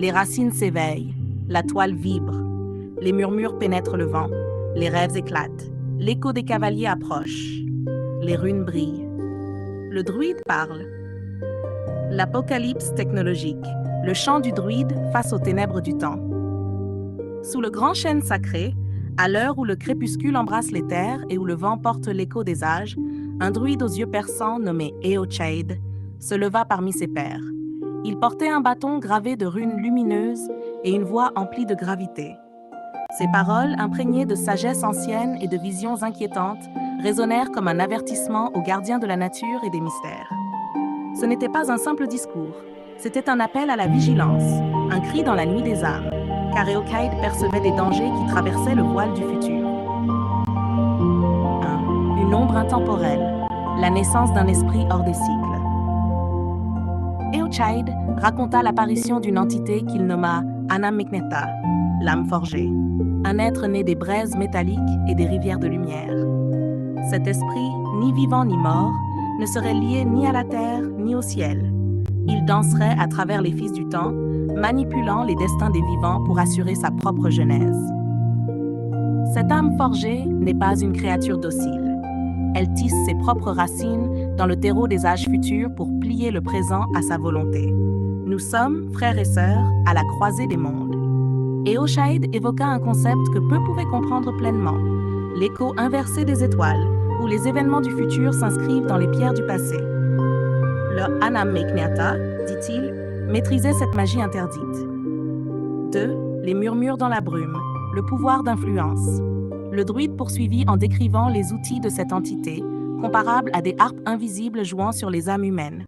Les racines s'éveillent, la toile vibre, les murmures pénètrent le vent, les rêves éclatent, l'écho des cavaliers approche, les runes brillent. Le druide parle. L'apocalypse technologique, le chant du druide face aux ténèbres du temps. Sous le grand chêne sacré, à l'heure où le crépuscule embrasse les terres et où le vent porte l'écho des âges, un druide aux yeux perçants nommé Eochaid se leva parmi ses pairs. Il portait un bâton gravé de runes lumineuses et une voix emplie de gravité. Ses paroles, imprégnées de sagesse ancienne et de visions inquiétantes, résonnèrent comme un avertissement aux gardiens de la nature et des mystères. Ce n'était pas un simple discours, c'était un appel à la vigilance, un cri dans la nuit des âmes, car Eochaid percevait des dangers qui traversaient le voile du futur. 1. Une ombre intemporelle, la naissance d'un esprit hors des cycles. Eochaid raconta l'apparition d'une entité qu'il nomma Anam-Mekneta, l'âme forgée, un être né des braises métalliques et des rivières de lumière. Cet esprit, ni vivant ni mort, ne serait lié ni à la terre ni au ciel. Il danserait à travers les fils du temps, manipulant les destins des vivants pour assurer sa propre genèse. Cette âme forgée n'est pas une créature docile. Elle tisse ses propres racines dans le terreau des âges futurs pour plier le présent à sa volonté. Nous sommes, frères et sœurs, à la croisée des mondes. Eochaid évoqua un concept que peu pouvaient comprendre pleinement, l'écho inversé des étoiles, où les événements du futur s'inscrivent dans les pierres du passé. Le Anam-Mekneta, dit-il, maîtrisait cette magie interdite. 2. Les murmures dans la brume, le pouvoir d'influence. Le druide poursuivit en décrivant les outils de cette entité, comparables à des harpes invisibles jouant sur les âmes humaines.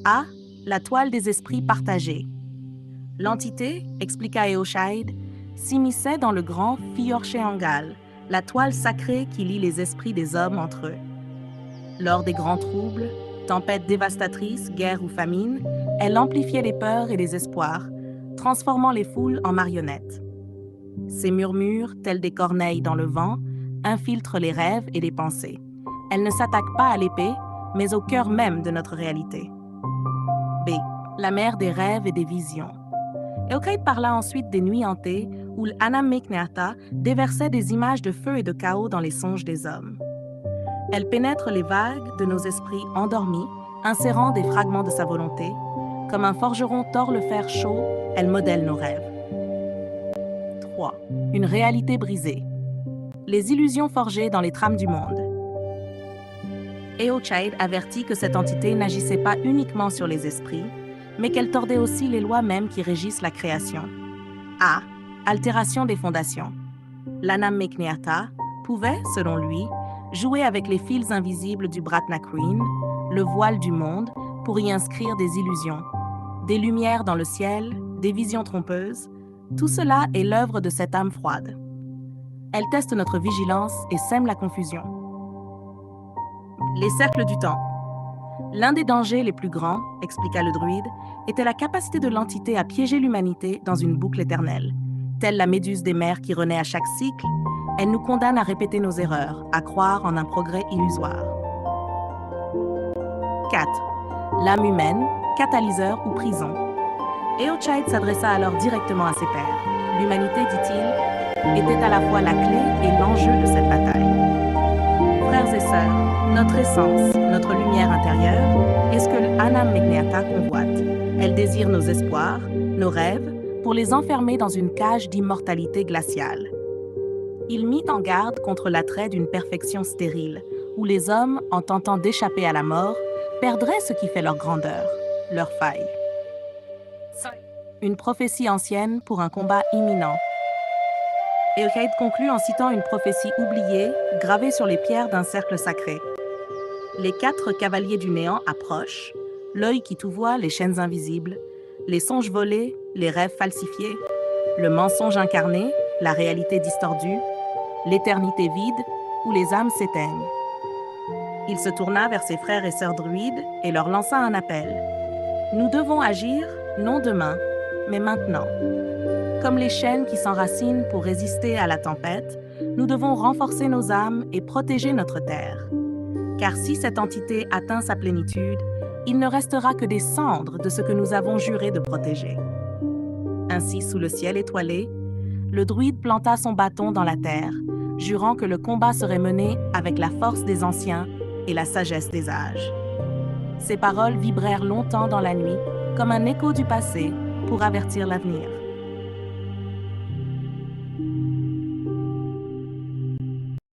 A. La toile des esprits partagés. L'entité, expliqua Eochaid, s'immisçait dans le grand Fiorcheangal, la toile sacrée qui lie les esprits des hommes entre eux. Lors des grands troubles, tempêtes dévastatrices, guerres ou famines, elle amplifiait les peurs et les espoirs, transformant les foules en marionnettes. Ses murmures, tels des corneilles dans le vent, infiltrent les rêves et les pensées. Elle ne s'attaque pas à l'épée, mais au cœur même de notre réalité. B. La mère des rêves et des visions. Eochaid parla ensuite des nuits hantées où l'Anam-Mekneta déversait des images de feu et de chaos dans les songes des hommes. Elle pénètre les vagues de nos esprits endormis, insérant des fragments de sa volonté. Comme un forgeron tord le fer chaud, elle modèle nos rêves. 3. Une réalité brisée. Les illusions forgées dans les trames du monde. Eochaid avertit que cette entité n'agissait pas uniquement sur les esprits, mais qu'elle tordait aussi les lois mêmes qui régissent la création. A. Altération des fondations. L'Anam-Mekneta pouvait, selon lui, jouer avec les fils invisibles du Bratnakreen, le voile du monde, pour y inscrire des illusions, des lumières dans le ciel, des visions trompeuses. Tout cela est l'œuvre de cette âme froide. Elle teste notre vigilance et sème la confusion. Les cercles du temps. L'un des dangers les plus grands, expliqua le druide, était la capacité de l'entité à piéger l'humanité dans une boucle éternelle. Telle la méduse des mers qui renaît à chaque cycle, elle nous condamne à répéter nos erreurs, à croire en un progrès illusoire. 4. L'âme humaine, catalyseur ou prison. Eochaid s'adressa alors directement à ses pairs. L'humanité, dit-il, était à la fois la clé et l'enjeu de cette bataille. Frères et sœurs, notre essence, notre lumière intérieure, est ce que l'Anam-Mekneta convoite. Elle désire nos espoirs, nos rêves, pour les enfermer dans une cage d'immortalité glaciale. Il mit en garde contre l'attrait d'une perfection stérile, où les hommes, en tentant d'échapper à la mort, perdraient ce qui fait leur grandeur, leur faille. Une prophétie ancienne pour un combat imminent. Eochaid conclut en citant une prophétie oubliée, gravée sur les pierres d'un cercle sacré. Les 4 cavaliers du néant approchent, l'œil qui tout voit, les chaînes invisibles, les songes volés, les rêves falsifiés, le mensonge incarné, la réalité distordue, l'éternité vide où les âmes s'éteignent. Il se tourna vers ses frères et sœurs druides et leur lança un appel. Nous devons agir, non demain, mais maintenant. Comme les chênes qui s'enracinent pour résister à la tempête, nous devons renforcer nos âmes et protéger notre terre. Car si cette entité atteint sa plénitude, il ne restera que des cendres de ce que nous avons juré de protéger. Ainsi, sous le ciel étoilé, le druide planta son bâton dans la terre, jurant que le combat serait mené avec la force des anciens et la sagesse des âges. Ces paroles vibrèrent longtemps dans la nuit, comme un écho du passé pour avertir l'avenir.